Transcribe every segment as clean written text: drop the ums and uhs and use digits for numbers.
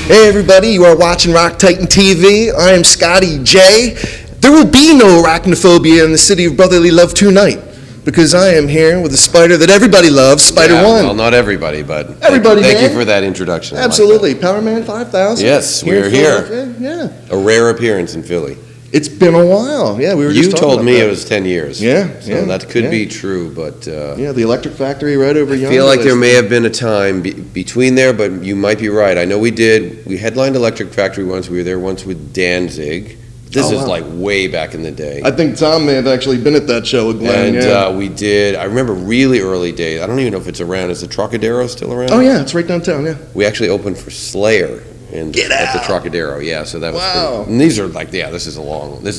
Hey everybody, you are watching Rock Titan TV. I am Scotty J. There will be no arachnophobia in the city of brotherly love tonight, because I am here with a spider that everybody loves, Spider-One. Well, not everybody, but everybody, thank you for that introduction. Absolutely. Powerman 5000. Yes, we're here. Yeah. A rare appearance in Philly. It's been a while. Yeah, we were just talking about You told me that. it was 10 years. Yeah. So that could be true, but yeah, the Electric Factory right over yonder. I feel like there may have been a time between there, but you might be right. I know we headlined Electric Factory once. We were there once with Danzig. This is like way back in the day. I think Tom may have actually been at that show with Glenn. And we did, I remember really early days. I don't even know if it's around. Is the Trocadero still around? Oh yeah, it's right downtown, yeah. We actually opened for Slayer. At the Trocadero, yeah, so that was pretty, and these are like, this is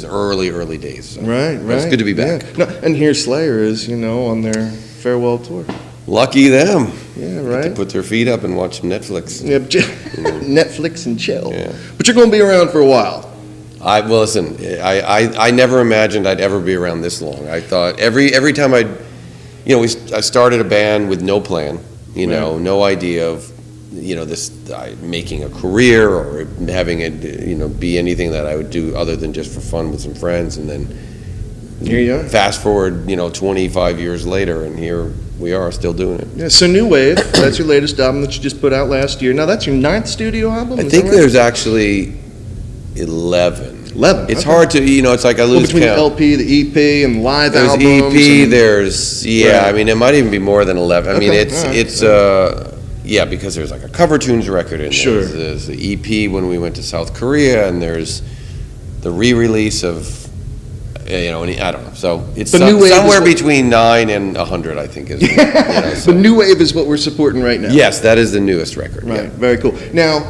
early days. So right. It's good to be back. Yeah. No, and here Slayer is, on their farewell tour. Lucky them. Yeah, right. Get to put their feet up and watch some Netflix. Yeah, Netflix and chill. Yeah. But you're going to be around for a while. Listen, I never imagined I'd ever be around this long. I thought every time I started a band with no plan, no idea of, this making a career or having it, be anything that I would do other than just for fun with some friends. And then here you are. Fast forward, 25 years later, and here we are still doing it. Yeah. So New Wave, that's your latest album that you just put out last year. Now that's your 9th studio album. I think there's actually 11. 11. It's hard to, it's like I lose between count. the LP, the EP, and live there's albums. EP. There's I mean, it might even be more than 11. I mean, it's because there's like a Cover Tunes record in sure. There's the EP when we went to South Korea, and there's the re-release of, I don't know. So it's somewhere between 9 and 100, I think. Is The New Wave is what we're supporting right now. Yes, that is the newest record. Right, yeah. Very cool. Now,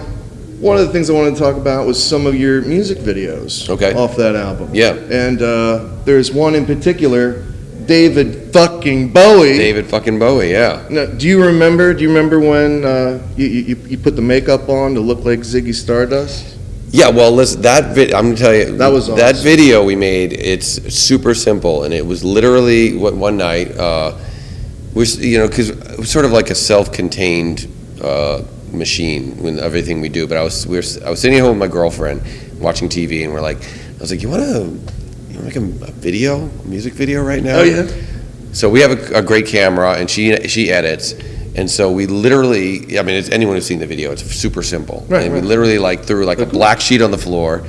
one of the things I wanted to talk about was some of your music videos off that album. Yeah. And there's one in particular, David fucking Bowie. David fucking Bowie, yeah. Now, do you remember when you put the makeup on to look like Ziggy Stardust? Yeah, well, listen, I'm going to tell you, that was awesome. That video we made, it's super simple, and it was literally one night, because it was sort of like a self-contained machine with everything we do, but I was sitting at home with my girlfriend watching TV, and I was like, you want to make a music video right now? Oh yeah. So we have a great camera, and she edits, and so we literally, anyone who's seen the video, it's super simple. Right, and we literally threw a black sheet on the floor,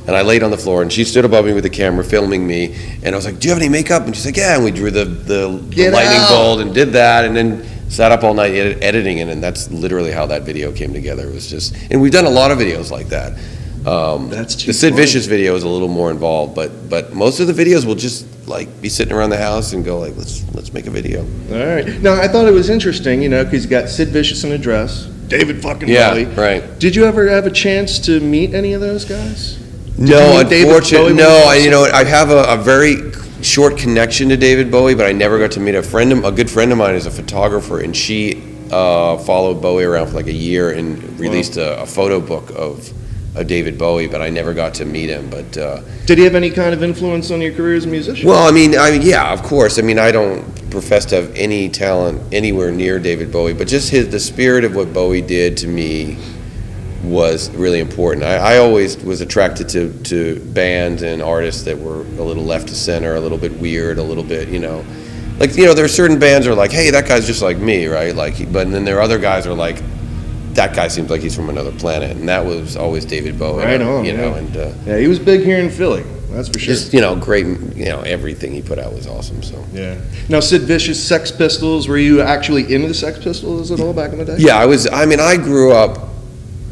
and I laid on the floor, and she stood above me with the camera filming me, and I was like, do you have any makeup? And she's like, yeah, and we drew the lightning bolt and did that, and then sat up all night editing it, and that's literally how that video came together. It was just, and we've done a lot of videos like that. The Sid Vicious video is a little more involved, but most of the videos will just be sitting around the house and go let's make a video. All right. Now I thought it was interesting, because you got Sid Vicious in a dress, David fucking Bowie. Yeah, right. Did you ever have a chance to meet any of those guys? No, unfortunately, no. I have a very short connection to David Bowie, but I never got to meet a good friend of mine is a photographer, and she followed Bowie around for a year and released a photo book of David Bowie, but I never got to meet him. But did he have any kind of influence on your career as a musician? Well, yeah, of course. I don't profess to have any talent anywhere near David Bowie, but just the spirit of what Bowie did to me was really important. I always was attracted to bands and artists that were a little left of center, a little bit weird, a little bit, there are certain bands that are like, hey, that guy's just like me, right? But then there are other guys that are like, that guy seems like he's from another planet, and that was always David Bowie. Right on, and he was big here in Philly, that's for sure. Just, great, everything he put out was awesome, so. Yeah. Now, Sid Vicious, Sex Pistols, were you actually into the Sex Pistols at all back in the day? Yeah, I grew up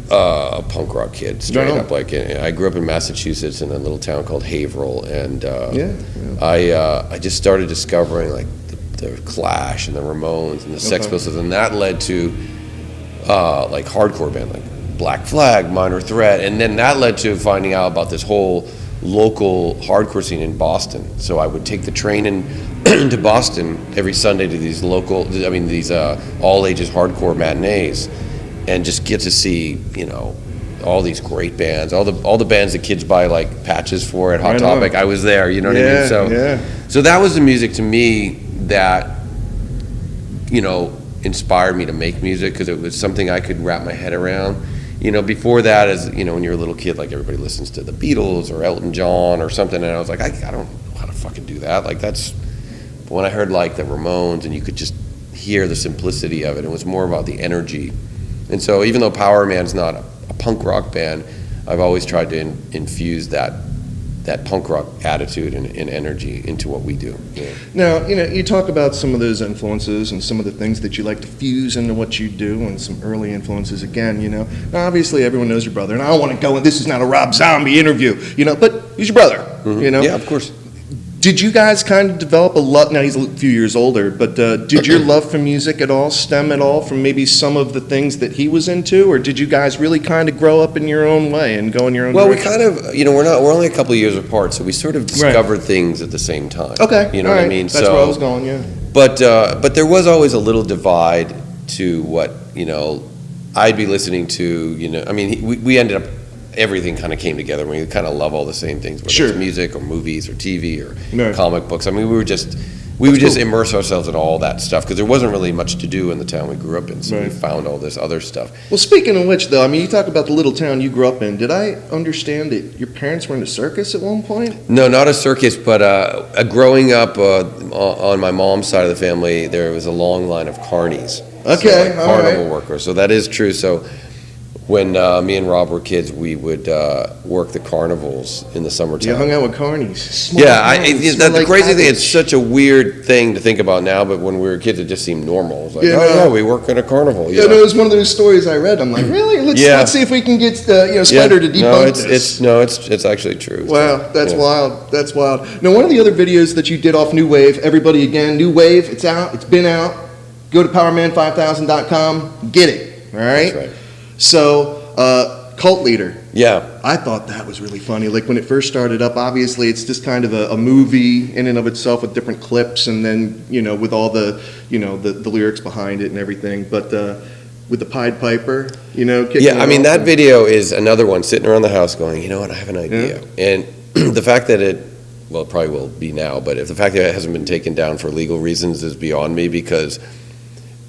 a punk rock kid, straight up. I grew up in Massachusetts in a little town called Haverhill, and I just started discovering the Clash and the Ramones and the Sex Pistols, and that led to hardcore band like Black Flag, Minor Threat, and then that led to finding out about this whole local hardcore scene in Boston. So I would take the train into Boston every Sunday to these all ages hardcore matinees, and just get to see all these great bands, all the bands that kids buy patches for at Hot Topic. I was there, you know what I mean? So that was the music to me that inspired me to make music, because it was something I could wrap my head around. before that, as when you're a little kid, like everybody listens to the Beatles or Elton John or something, and I was like, I don't know how to fucking do that. Like but when I heard like the Ramones, and you could just hear the simplicity of it, it was more about the energy. And so even though Powerman's not a punk rock band, I've always tried to infuse that punk rock attitude and energy into what we do. Yeah. Now, you talk about some of those influences and some of the things that you like to fuse into what you do, and some early influences again, Now, obviously, everyone knows your brother, and I don't want to go, and this is not a Rob Zombie interview, but he's your brother, Yeah, of course. Did you guys kind of develop a love? Now he's a few years older, but did your love for music at all stem at all from maybe some of the things that he was into, or did you guys really kind of grow up in your own way and go in your own direction? We kind of, we're only a couple of years apart, so we sort of discovered things at the same time. Okay, you know what I mean. That's where I was going. Yeah. But there was always a little divide to what I'd be listening to. We ended up. Everything kind of came together. We kind of love all the same things, whether it's music or movies or TV or comic books. We would just immerse ourselves in all that stuff because there wasn't really much to do in the town we grew up in. So we found all this other stuff. Well, speaking of which, though, you talk about the little town you grew up in. Did I understand that your parents were in a circus at one point? No, not a circus, but growing up on my mom's side of the family, there was a long line of Carnies. Okay, so carnival workers. So that is true. So when me and Rob were kids, we would work the carnivals in the summertime. You hung out with Carnies. The crazy thing, it's such a weird thing to think about now, but when we were kids, it just seemed normal. It was like, we work at a carnival. It was one of those stories I read. I'm like, really? Let's see if we can get Spider to debunk this. It's actually true. Wow, that's wild. That's wild. Now, one of the other videos that you did off New Wave, everybody again, New Wave, it's out, it's been out. Go to powerman5000.com, get it, all right? That's right. So, Cult Leader. Yeah. I thought that was really funny. Like when it first started up, obviously it's just kind of a movie in and of itself with different clips and then, with all the, the lyrics behind it and everything. But with the Pied Piper, kicking that video is another one sitting around the house going, you know what, I have an idea. Yeah. And the fact that it probably will be now, but if the fact that it hasn't been taken down for legal reasons is beyond me because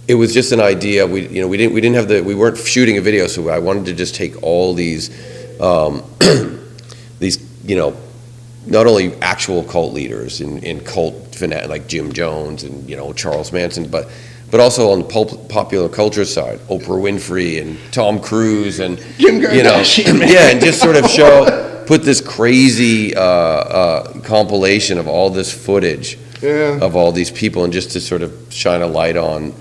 it was just an idea. We weren't shooting a video, so I wanted to just take all these, not only actual cult leaders in cult fanatic like Jim Jones and Charles Manson, but also on the popular culture side, Oprah Winfrey and Tom Cruise and Kim Kardashian, and just sort of put this crazy compilation of all this footage of all these people, and just to sort of shine a light on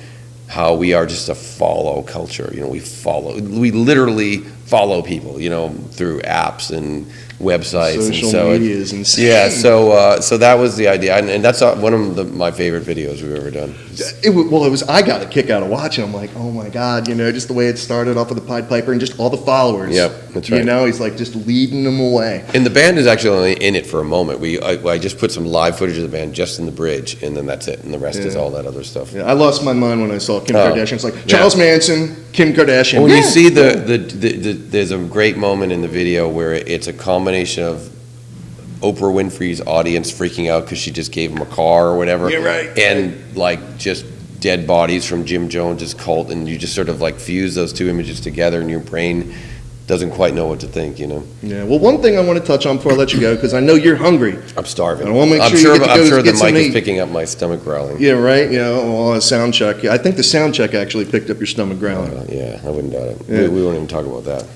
how we are just a follow culture. We literally follow people, through apps and websites. Social media is insane. Yeah, so that was the idea, and that's one of my favorite videos we've ever done. I got a kick out of watching. I'm like, oh my God, just the way it started off with the Pied Piper and just all the followers. Yep, that's right. He's like just leading them away. And the band is actually only in it for a moment. I just put some live footage of the band just in the bridge, and then that's it, and the rest is all that other stuff. Yeah, I lost my mind when I saw Kim Kardashian. It's like Charles Manson, Kim Kardashian. When you see there's a great moment in the video where it's a combination of Oprah Winfrey's audience freaking out because she just gave him a car or whatever, and like just dead bodies from Jim Jones's cult, and you just sort of like fuse those two images together, and your brain doesn't quite know what to think, Yeah. Well, one thing I want to touch on before I let you go, because I know you're hungry. I'm starving. I want to make I'm sure sure the mic is picking up my stomach growling. Yeah, right. A sound check. Yeah, I think the sound check actually picked up your stomach growling. I wouldn't doubt it. Yeah. We won't even talk about that.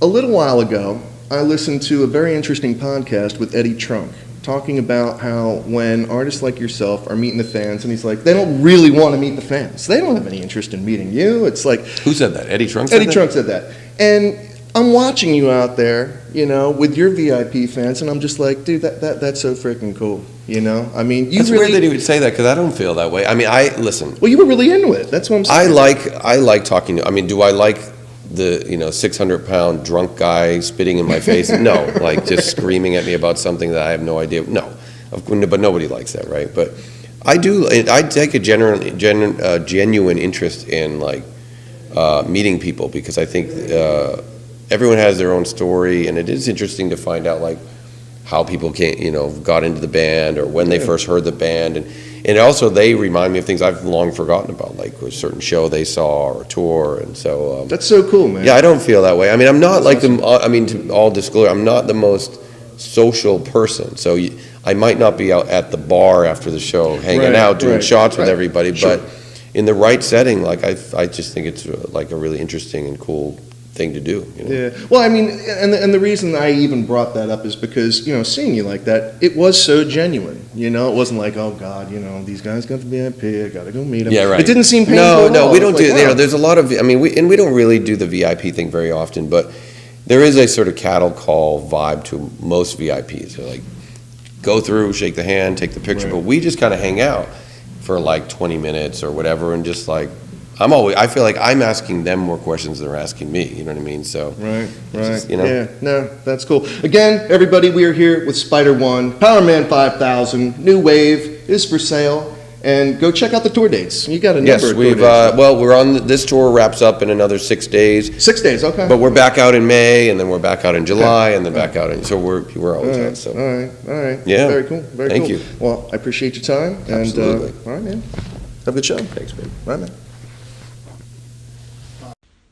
A little while ago, I listened to a very interesting podcast with Eddie Trunk, talking about how when artists like yourself are meeting the fans, and he's like, they don't really want to meet the fans. They don't have any interest in meeting you. It's like... Who said that? Eddie Trunk said that? Eddie Trunk said that. And I'm watching you out there, with your VIP fans, and I'm just like, dude, that's so freaking cool, It's weird that he would say that, because I don't feel that way. Listen. Well, you were really into it. That's what I'm saying. I like talking to... do I like the 600-pound drunk guy spitting in my face? No, like just screaming at me about something that I have no idea. No, but nobody likes that, right? But I do. I take a genuine interest in meeting people, because I think everyone has their own story, and it is interesting to find out how people got into the band or when they first heard the band, and also they remind me of things I've long forgotten about, like a certain show they saw or a tour, and so that's so cool, man. Yeah, I don't feel that way. I mean, I'm not like to all disclosure, I'm not the most social person, so I might not be out at the bar after the show hanging out doing shots with everybody, but in the right setting, like I just think it's like a really interesting and cool thing to do. Yeah. Well, I mean, and the reason I even brought that up is because, seeing you like that, it was so genuine. It wasn't like, oh God, these guys got the VIP, I gotta go meet them. Yeah, right. It didn't seem painful. No, we don't do. There's a lot of. I mean, we don't really do the VIP thing very often, but there is a sort of cattle call vibe to most VIPs. They're like, go through, shake the hand, take the picture, but we just kind of hang out for like 20 minutes or whatever, and just like. I feel like I'm asking them more questions than they're asking me, you know what I mean? So Right. just, Yeah, no, that's cool. Again, everybody, we are here with Spider One, Powerman 5000, new Wave is for sale, and go check out the tour dates. You got a number of tour dates. We're on, this tour wraps up in another 6 days. 6 days, okay. But we're back out in May, and then we're back out in July, and then back out in, so we're always out, so. All right. Yeah. Very cool, very cool. Thank you. Well, I appreciate your time. Absolutely. And, all right, man. Have a good show. Thanks, man. All right, man.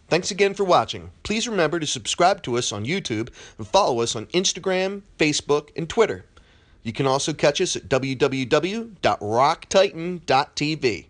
Thanks again for watching. Please remember to subscribe to us on YouTube and follow us on Instagram, Facebook, and Twitter. You can also catch us at www.rocktitan.tv.